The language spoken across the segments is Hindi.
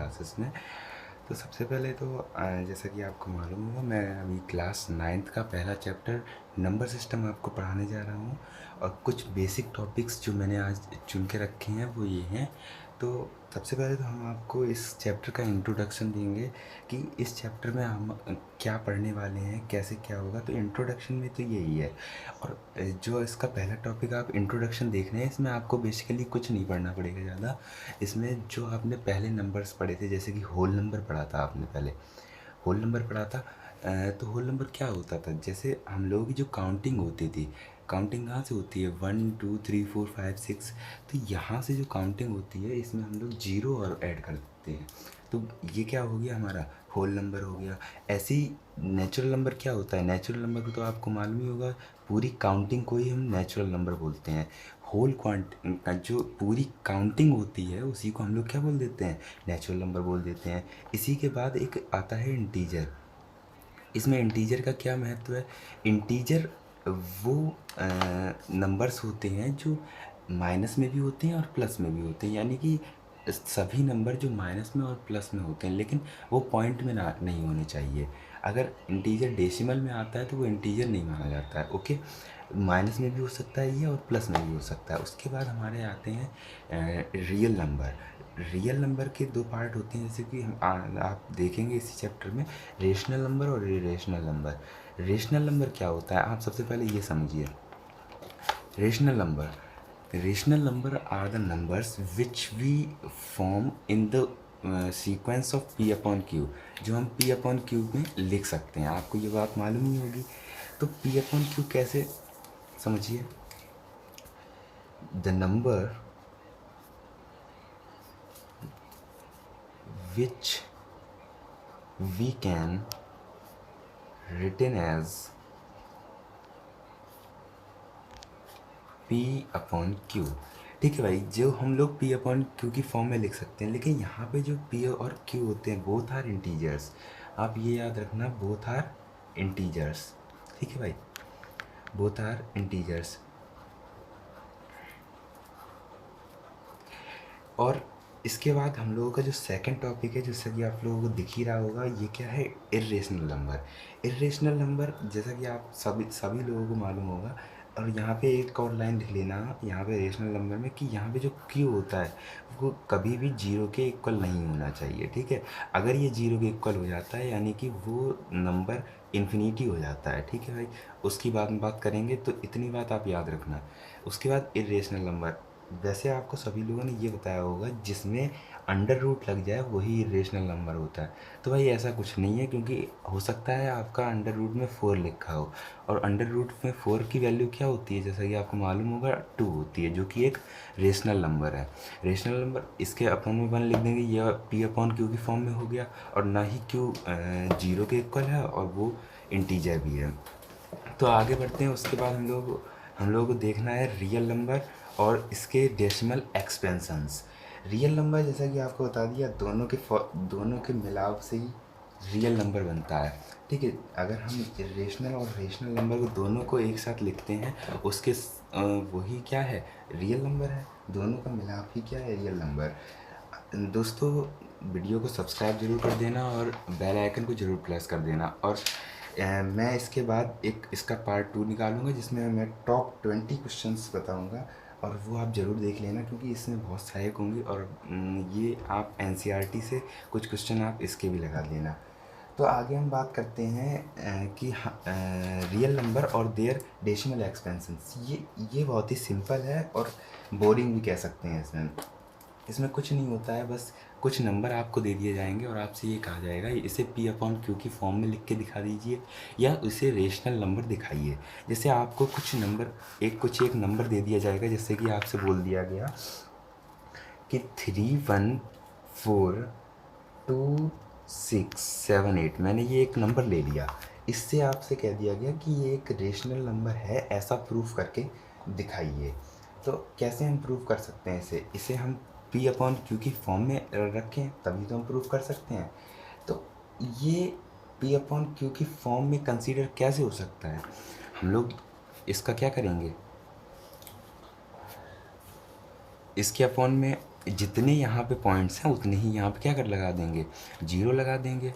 क्लासेस में। तो सबसे पहले तो जैसा कि आपको मालूम होगा, मैं अभी क्लास 9th का पहला चैप्टर नंबर सिस्टम आपको पढ़ाने जा रहा हूँ। और कुछ बेसिक टॉपिक्स जो मैंने आज चुन के रखे हैं वो ये हैं। तो सबसे पहले तो हम आपको इस चैप्टर का इंट्रोडक्शन देंगे कि इस चैप्टर में हम क्या पढ़ने वाले हैं, कैसे क्या होगा। तो इंट्रोडक्शन में तो यही है। और जो इसका पहला टॉपिक आप इंट्रोडक्शन देख रहे हैं, इसमें आपको बेसिकली कुछ नहीं पढ़ना पड़ेगा ज़्यादा। इसमें जो आपने पहले नंबर्स पढ़े थे, जैसे कि होल नंबर पढ़ा था आपने, पहले होल नंबर पढ़ा था। तो होल नंबर क्या होता था, जैसे हम लोगों की जो काउंटिंग होती थी, काउंटिंग कहाँ से होती है, 1 2 3 4 5 6। तो यहाँ से जो काउंटिंग होती है, इसमें हम लोग जीरो और ऐड कर देते हैं। तो ये क्या हो गया, हमारा होल नंबर हो गया। ऐसे ही नेचुरल नंबर क्या होता है, नेचुरल नंबर को तो आपको मालूम ही होगा, पूरी काउंटिंग को ही हम नेचुरल नंबर बोलते हैं। होल क्वांट जो पूरी काउंटिंग होती है उसी को हम लोग क्या बोल देते हैं, नेचुरल नंबर बोल देते हैं। इसी के बाद एक आता है इंटीजर। इसमें इंटीजर का क्या महत्व है, इंटीजर वो नंबर्स होते हैं जो माइनस में भी होते हैं और प्लस में भी होते हैं। यानी कि सभी नंबर जो माइनस में और प्लस में होते हैं, लेकिन वो पॉइंट में ना नहीं होने चाहिए। अगर इंटीजर डेसिमल में आता है तो वो इंटीजर नहीं माना जाता है। ओके, माइनस में भी हो सकता है ये और प्लस में भी हो सकता है। उसके बाद हमारे आते हैं रियल नंबर। रियल नंबर के दो पार्ट होते हैं, जैसे कि आप देखेंगे इसी चैप्टर में, रेशनल नंबर और इरेशनल नंबर। रेशनल नंबर क्या होता है, आप सबसे पहले ये समझिए। Rational number are the numbers which we form in the sequence of P upon Q, जो हम पी अपॉन क्यू में लिख सकते हैं। आपको ये बात मालूम ही होगी। तो पी अपॉन क्यू कैसे, समझिए, the number which we can written as P upon Q। ठीक है भाई, जो हम लोग P अपॉन Q की फॉर्म में लिख सकते हैं, लेकिन यहाँ पे जो P और Q होते हैं बोथ आर इंटीजर्स। आप ये याद रखना, बोथ आर इंटीजर्स। ठीक है भाई, बोथ आर इंटीजर्स। और इसके बाद हम लोगों का जो सेकंड टॉपिक है, जैसा कि आप लोगों को दिख ही रहा होगा, ये क्या है, इर्रेशनल नंबर। इर्रेशनल नंबर जैसा कि आप सभी लोगों को मालूम होगा। और यहाँ पे एक और लाइन लिख लेना यहाँ पे रेशनल नंबर में, कि यहाँ पे जो क्यू होता है वो कभी भी जीरो के इक्वल नहीं होना चाहिए। ठीक है, अगर ये जीरो के इक्वल हो जाता है यानी कि वो नंबर इन्फिनिटी हो जाता है। ठीक है भाई, उसकी बात करेंगे, तो इतनी बात आप याद रखना। उसके बाद इर्रेशनल नंबर, वैसे आपको सभी लोगों ने ये बताया होगा, जिसमें अंडर रूट लग जाए वही इरेशनल नंबर होता है। तो भाई ऐसा कुछ नहीं है, क्योंकि हो सकता है आपका अंडर रूट में 4 लिखा हो, और अंडर रूट में 4 की वैल्यू क्या होती है, जैसा कि आपको मालूम होगा, 2 होती है, जो कि एक रेशनल नंबर है। रेशनल नंबर इसके अपन में 1 लिख देंगे, यह पी अपॉन क्यू की फॉर्म में हो गया। और ना ही क्यू जीरो के इक्वल है और वो इंटीजर भी है। तो आगे बढ़ते हैं। उसके बाद हम लोगों को देखना है रियल नंबर और इसके डेसिमल एक्सपेंशंस। रियल नंबर जैसा कि आपको बता दिया, दोनों के मिलाप से ही रियल नंबर बनता है। ठीक है, अगर हम रेशनल और रेशनल नंबर को दोनों को एक साथ लिखते हैं, उसके वही क्या है, रियल नंबर है। दोनों का मिलाप ही क्या है, रियल नंबर। दोस्तों, वीडियो को सब्सक्राइब जरूर कर देना और बेल आइकन को जरूर प्रेस कर देना। और मैं इसके बाद एक इसका पार्ट 2 निकालूंगा, जिसमें मैं टॉप 20 क्वेश्चंस बताऊंगा, और वो आप ज़रूर देख लेना, क्योंकि इसमें बहुत सहायक होंगे। और ये आप एनसीईआरटी से कुछ क्वेश्चन आप इसके भी लगा लेना। तो आगे हम बात करते हैं कि रियल नंबर और देयर डेसिमल एक्सपेंशंस। ये बहुत ही सिंपल है और बोरिंग भी कह सकते हैं। इसमें कुछ नहीं होता है, बस कुछ नंबर आपको दे दिए जाएंगे और आपसे ये कहा जाएगा इसे पी अपॉन क्यू की फॉर्म में लिख के दिखा दीजिए, या इसे रेशनल नंबर दिखाइए। जैसे आपको कुछ एक नंबर दे दिया जाएगा, जैसे कि आपसे बोल दिया गया कि 3 1 4 2 6 7 8। मैंने ये एक नंबर ले लिया, इससे आपसे कह दिया गया कि ये एक रेशनल नंबर है, ऐसा प्रूफ करके दिखाइए। तो कैसे हम प्रूफ कर सकते हैं इसे हम पी अपॉन क्यू की फॉर्म में रखें, तभी तो हम प्रूफ कर सकते हैं। तो ये पी अपॉन क्यू की फॉर्म में कंसीडर कैसे हो सकता है, हम लोग इसका क्या करेंगे, इसके अपॉन में जितने यहाँ पे पॉइंट्स हैं उतने ही यहाँ पे क्या कर लगा देंगे, 0 लगा देंगे।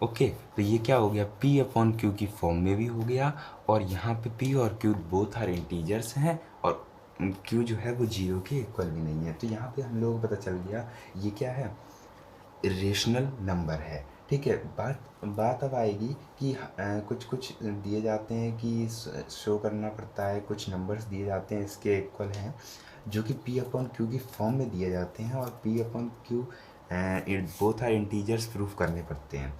ओके, तो ये क्या हो गया, P अपॉन Q की फॉर्म में भी हो गया, और यहाँ पे P और Q बोथ आर इंटीजर्स हैं, और Q जो है वो 0 के इक्वल भी नहीं है। तो यहाँ पे हम लोग को पता चल गया ये क्या है, इरेशनल नंबर है। ठीक है, बात अब आएगी कि कुछ कुछ दिए जाते हैं कि शो करना पड़ता है, कुछ नंबर्स दिए जाते हैं इसके इक्वल हैं जो कि P अपॉन Q की फॉर्म में दिए जाते हैं, और P upon Q both are integers proof करने पड़ते हैं।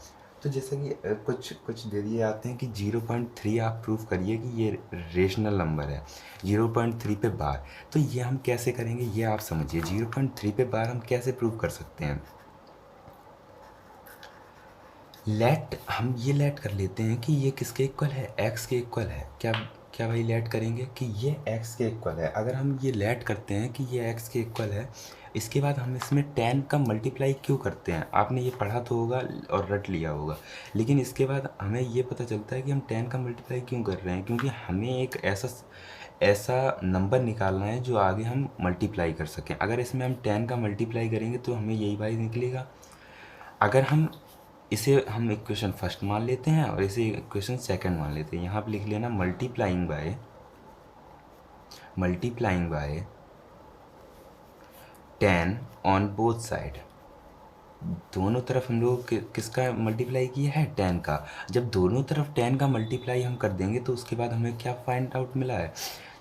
तो जैसे कि कुछ दे दिए जाते हैं कि 0.3 आप प्रूफ करिए कि ये रेशनल नंबर है, 0.3 पे बार। तो ये हम कैसे करेंगे ये आप समझिए, 0.3 पे बार हम कैसे प्रूफ कर सकते हैं। हम ये लेट कर लेते हैं कि ये किसके इक्वल है, x के इक्वल है। क्या भाई लेट करेंगे कि ये x के इक्वल है। अगर हम ये लेट करते हैं कि ये x के इक्वल है, इसके बाद हम इसमें 10 का मल्टीप्लाई क्यों करते हैं, आपने ये पढ़ा तो होगा और रट लिया होगा, लेकिन इसके बाद हमें ये पता चलता है कि हम 10 का मल्टीप्लाई क्यों कर रहे हैं, क्योंकि हमें एक ऐसा नंबर निकालना है जो आगे हम मल्टीप्लाई कर सकें। अगर इसमें हम 10 का मल्टीप्लाई करेंगे तो हमें यही भाई निकलेगा। अगर हम इक्वेशन फर्स्ट मान लेते हैं और इसे इक्वेशन सेकंड मान लेते हैं, यहाँ पे लिख लेना multiplying by 10 on both side. दोनों तरफ हम लोग किसका मल्टीप्लाई किया है, 10 का। जब दोनों तरफ 10 का मल्टीप्लाई हम कर देंगे तो उसके बाद हमें क्या फाइंड आउट मिला है,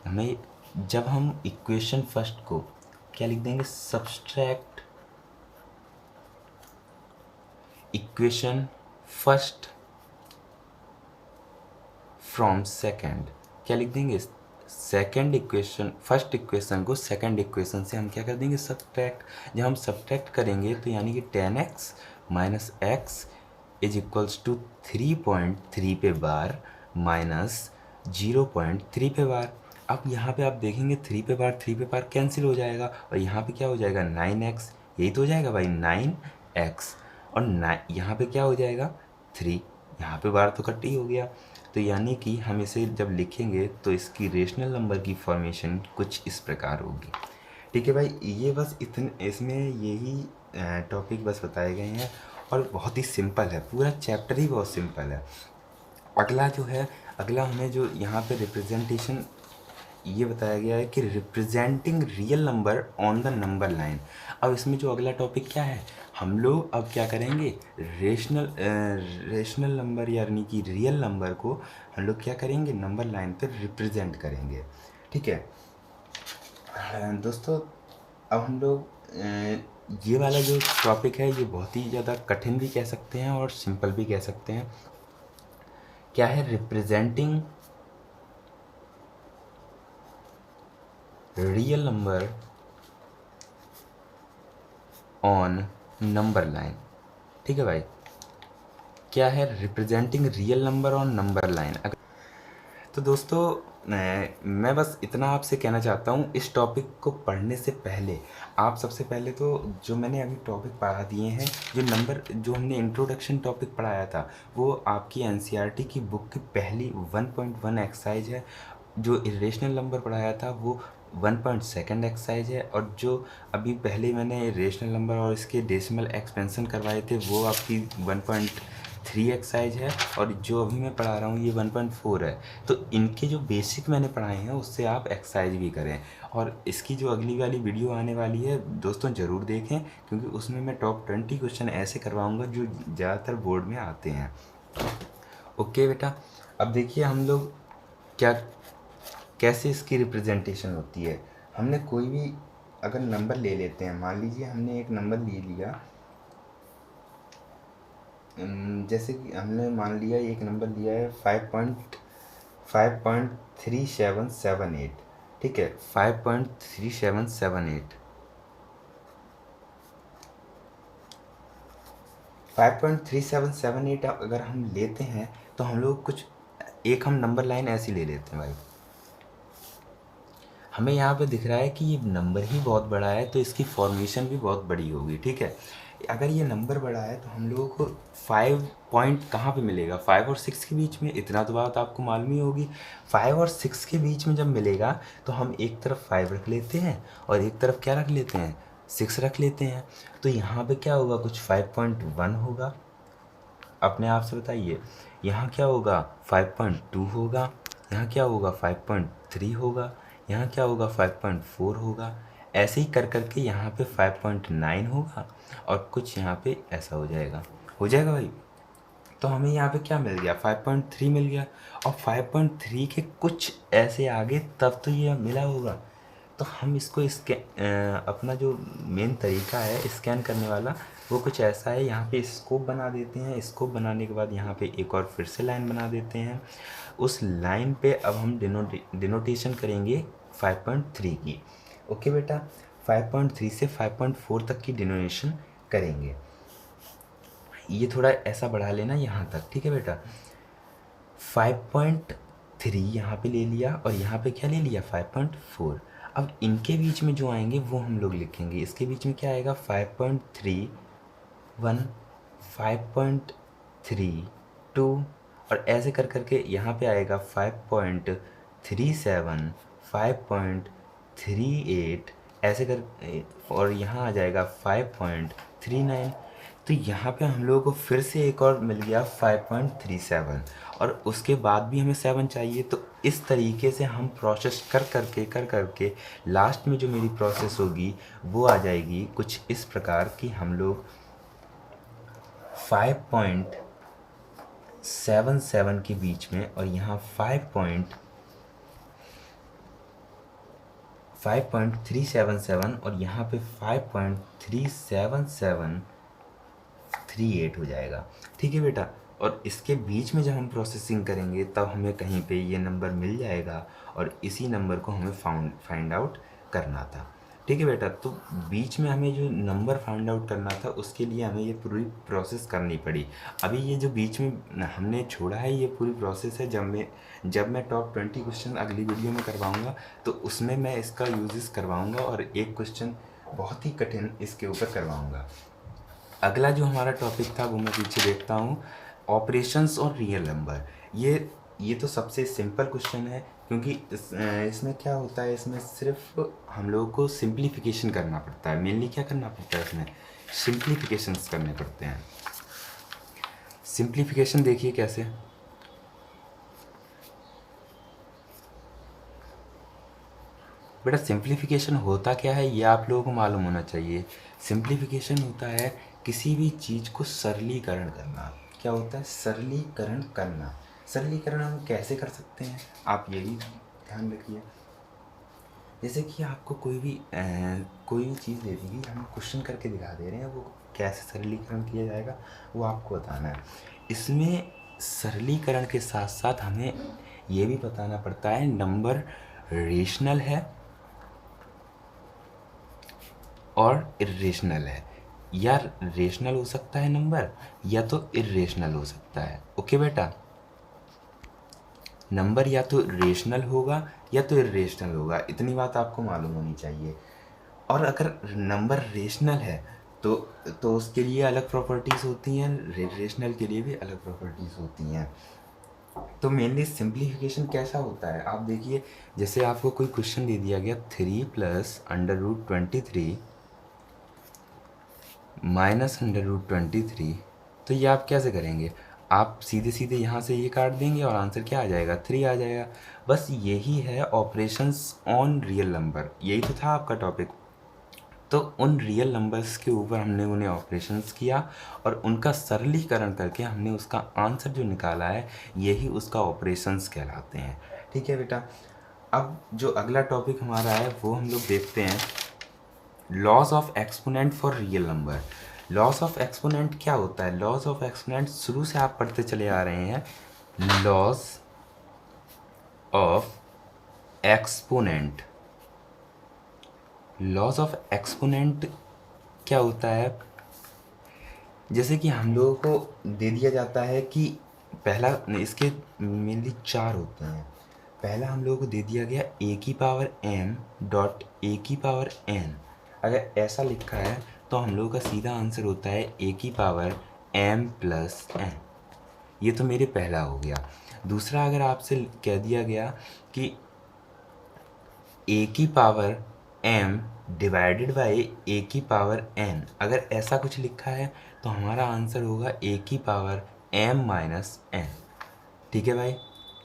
हमें जब हम इक्वेशन फर्स्ट को क्या लिख देंगे, subtract equation first from second, क्या लिख देंगे, फर्स्ट इक्वेशन को सेकंड इक्वेशन से हम क्या कर देंगे, सब्ट्रैक्ट। जब हम सब्ट्रैक्ट करेंगे तो यानी कि 10x minus x is equals to 3.3 पे बार माइनस 0.3 पे बार। अब यहाँ पे आप देखेंगे 3 पे बार कैंसिल हो जाएगा, और यहाँ पे क्या हो जाएगा, 9x, यही तो हो जाएगा भाई 9x, और यहाँ पे क्या हो जाएगा 3, यहाँ पे बार तो कट ही हो गया। तो यानी कि हम इसे जब लिखेंगे तो इसकी रेशनल नंबर की फॉर्मेशन कुछ इस प्रकार होगी। ठीक है भाई, ये बस इसमें यही टॉपिक बस बताए गए हैं, और बहुत ही सिंपल है, पूरा चैप्टर ही बहुत सिंपल है। अगला हमें जो यहाँ पे रिप्रेजेंटेशन ये बताया गया है कि representing real number on the number line. अब इसमें जो अगला टॉपिक क्या है, हम लोग अब क्या करेंगे, रेशनल नंबर यानी कि रियल नंबर को हम लोग क्या करेंगे, नंबर लाइन पर रिप्रेजेंट करेंगे। ठीक है दोस्तों, अब हम लोग ये वाला जो टॉपिक है ये बहुत ही ज़्यादा कठिन भी कह सकते हैं और सिंपल भी कह सकते हैं। क्या है, representing real number on number line. ठीक है भाई, क्या है, representing real number on number line. तो दोस्तों मैं बस इतना आपसे कहना चाहता हूँ, इस टॉपिक को पढ़ने से पहले आप सबसे पहले तो जो मैंने अभी टॉपिक पढ़ा दिए हैं, जो हमने इंट्रोडक्शन टॉपिक पढ़ाया था वो आपकी एनसीईआरटी की बुक की पहली 1.1 एक्सरसाइज है। जो इरेशनल नंबर पढ़ाया था वो 1.2 एक्सरसाइज है, और जो अभी पहले मैंने रेशनल नंबर और इसके डेसिमल एक्सपेंशन करवाए थे वो आपकी 1.3 एक्सरसाइज है, और जो अभी मैं पढ़ा रहा हूँ ये 1.4 है। तो इनके जो बेसिक मैंने पढ़ाए हैं उससे आप एक्सरसाइज भी करें, और इसकी जो अगली वाली वीडियो आने वाली है दोस्तों ज़रूर देखें, क्योंकि उसमें मैं टॉप 20 क्वेश्चन ऐसे करवाऊँगा जो ज़्यादातर बोर्ड में आते हैं। ओके बेटा, अब देखिए हम लोग कैसे इसकी रिप्रेजेंटेशन होती है। हमने कोई भी अगर नंबर ले लेते हैं, मान लीजिए हमने एक नंबर ले लिया, जैसे कि हमने मान लिया एक नंबर लिया है 5.3778। ठीक है, 5.3778 5.3778 अगर हम लेते हैं तो हम लोग हम नंबर लाइन ऐसी ले लेते हैं भाई। हमें यहाँ पे दिख रहा है कि ये नंबर ही बहुत बड़ा है तो इसकी फॉर्मेशन भी बहुत बड़ी होगी। ठीक है, अगर ये नंबर बड़ा है तो हम लोगों को 5 पॉइंट कहाँ पे मिलेगा, 5 और 6 के बीच में। इतना तो बात आपको मालूम ही होगी। 5 और 6 के बीच में जब मिलेगा तो हम एक तरफ 5 रख लेते हैं और एक तरफ क्या रख लेते हैं, 6 रख लेते हैं। तो यहाँ पे क्या होगा, कुछ 5.1 होगा, अपने आप से बताइए। यहाँ क्या होगा, 5.2 होगा, यहाँ क्या होगा 5.3 होगा, यहाँ क्या होगा 5.4 होगा। ऐसे ही कर करके यहाँ पे 5.9 होगा और कुछ यहाँ पे ऐसा हो जाएगा भाई। तो हमें यहाँ पे क्या मिल गया, 5.3 मिल गया। और 5.3 के कुछ ऐसे आगे तब तो ये मिला होगा। तो हम इसको अपना जो मेन तरीका है स्कैन करने वाला, वो कुछ ऐसा है। यहाँ पे स्कोप बना देते हैं, स्कोप बनाने के बाद यहाँ पे एक और फिर से लाइन बना देते हैं। उस लाइन पे अब हम डिनोटेशन करेंगे 5.3 की। ओके बेटा, 5.3 से 5.4 तक की डिनोटेशन करेंगे। ये थोड़ा ऐसा बढ़ा लेना यहाँ तक, ठीक है बेटा। 5.3 यहाँ पे ले लिया और यहाँ पे क्या ले लिया 5.4। अब इनके बीच में जो आएंगे वो हम लोग लिखेंगे। इसके बीच में क्या आएगा 5.3 1, 5.32 और ऐसे कर करके यहाँ पे आएगा 5.37, 5.38 ऐसे कर, और यहाँ आ जाएगा 5.39। तो यहाँ पे हम लोगों को फिर से एक और मिल गया 5.37 और उसके बाद भी हमें 7 चाहिए। तो इस तरीके से हम प्रोसेस कर करके लास्ट में जो मेरी प्रोसेस होगी वो आ जाएगी कुछ इस प्रकार कि हम लोग 5.77 के बीच में और यहाँ 5.377 और यहाँ पे 5.37738 हो जाएगा, ठीक है बेटा। और इसके बीच में जब हम प्रोसेसिंग करेंगे तब हमें कहीं पे ये नंबर मिल जाएगा और इसी नंबर को हमें फाइंड आउट करना था, ठीक है बेटा। तो बीच में हमें जो नंबर फाइंड आउट करना था उसके लिए हमें ये पूरी प्रोसेस करनी पड़ी। अभी ये जो बीच में हमने छोड़ा है ये पूरी प्रोसेस है। जब मैं टॉप 20 क्वेश्चन अगली वीडियो में करवाऊँगा तो उसमें मैं इसका यूजेस करवाऊँगा और एक क्वेश्चन बहुत ही कठिन इसके ऊपर करवाऊँगा। अगला जो हमारा टॉपिक था वो मैं पीछे देखता हूँ, ऑपरेशंस और रियल नंबर। ये तो सबसे सिंपल क्वेश्चन है क्योंकि इसमें क्या होता है, इसमें सिर्फ हम लोगों को सिंप्लीफिकेशन करना पड़ता है। मेनली क्या करना पड़ता है, इसमें सिंप्लीफिकेशंस करने पड़ते हैं। सिंप्लीफिकेशन देखिए कैसे, बेटा सिंप्लीफिकेशन होता क्या है ये आप लोगों को मालूम होना चाहिए। सिंप्लीफिकेशन होता है किसी भी चीज़ को सरलीकरण करना। क्या होता है, सरलीकरण करना। सरलीकरण हम कैसे कर सकते हैं आप ये भी ध्यान रखिए। जैसे कि आपको कोई भी चीज़ दे दी गई, हम क्वेश्चन करके दिखा दे रहे हैं, वो कैसे सरलीकरण किया जाएगा वो आपको बताना है। इसमें सरलीकरण के साथ साथ हमें ये भी बताना पड़ता है नंबर रेशनल है और इर्रेशनल है। या रेशनल हो सकता है नंबर या तो इर्रेशनल हो सकता है। ओके बेटा, नंबर या तो रेशनल होगा या तो इर्रेशनल होगा, इतनी बात आपको मालूम होनी चाहिए। और अगर नंबर रेशनल है तो उसके लिए अलग प्रॉपर्टीज़ होती हैं, रेशनल के लिए भी अलग प्रॉपर्टीज़ होती हैं। तो मेनली सिंप्लीफिकेशन कैसा होता है आप देखिए। जैसे आपको कोई क्वेश्चन दे दिया गया 3 + √23 माइनस √23, तो ये आप कैसे करेंगे, आप सीधे सीधे यहाँ से ये काट देंगे और आंसर क्या आ जाएगा 3 आ जाएगा। बस यही है ऑपरेशंस ऑन रियल नंबर, यही तो था आपका टॉपिक। तो उन रियल नंबर्स के ऊपर हमने उन्हें ऑपरेशंस किया और उनका सरलीकरण करके हमने उसका आंसर जो निकाला है यही उसका ऑपरेशंस कहलाते हैं, ठीक है बेटा। अब जो अगला टॉपिक हमारा है वो हम लोग देखते हैं, loss of exponent for real number. Loss of exponent क्या होता है, लॉस ऑफ एक्सपोनेंट शुरू से आप पढ़ते चले आ रहे हैं। Loss of exponent, loss of exponent क्या होता है, जैसे कि हम लोगों को दे दिया जाता है कि पहला, इसके मेनली 4 होते हैं। पहला हम लोगों को दे दिया गया a⁴m.a⁴n। अगर ऐसा लिखा है तो हम लोगों का सीधा आंसर होता है a⁴m+n। ये तो मेरे पहला हो गया। दूसरा अगर आपसे कह दिया गया कि a⁴m डिवाइडेड बाय ए की पावर n। अगर ऐसा कुछ लिखा है तो हमारा आंसर होगा ए की पावर m माइनस n। ठीक है भाई,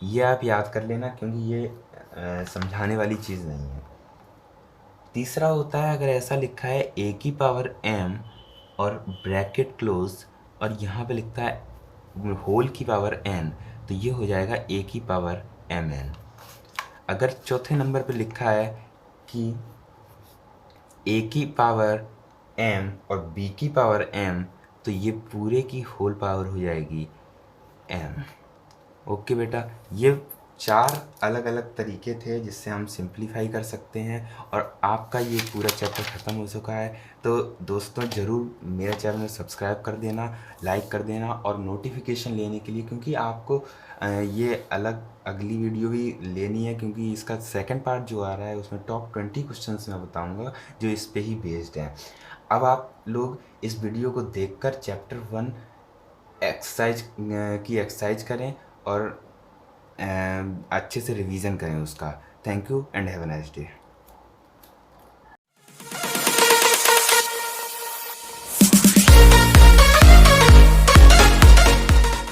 ये आप याद कर लेना क्योंकि ये समझाने वाली चीज़ नहीं है। तीसरा होता है अगर ऐसा लिखा है ए की पावर m और ब्रैकेट क्लोज और यहाँ पे लिखता है होल की पावर n, तो ये हो जाएगा ए की पावर mn। अगर चौथे नंबर पे लिखा है कि ए की पावर m और b की पावर m, तो ये पूरे की होल पावर हो जाएगी m। ओके बेटा, ये 4 अलग अलग तरीके थे जिससे हम सिंप्लीफाई कर सकते हैं और आपका ये पूरा चैप्टर ख़त्म हो चुका है। तो दोस्तों ज़रूर मेरे चैनल सब्सक्राइब कर देना, लाइक कर देना और नोटिफिकेशन लेने के लिए, क्योंकि आपको ये अलग अगली वीडियो भी लेनी है क्योंकि इसका सेकंड पार्ट जो आ रहा है उसमें टॉप 20 क्वेश्चंस मैं बताऊंगा जो इस पे ही बेस्ड हैं। अब आप लोग इस वीडियो को देखकर चैप्टर 1 एक्सरसाइज करें और अच्छे से रिवीजन करें उसका। Thank you and have a nice day.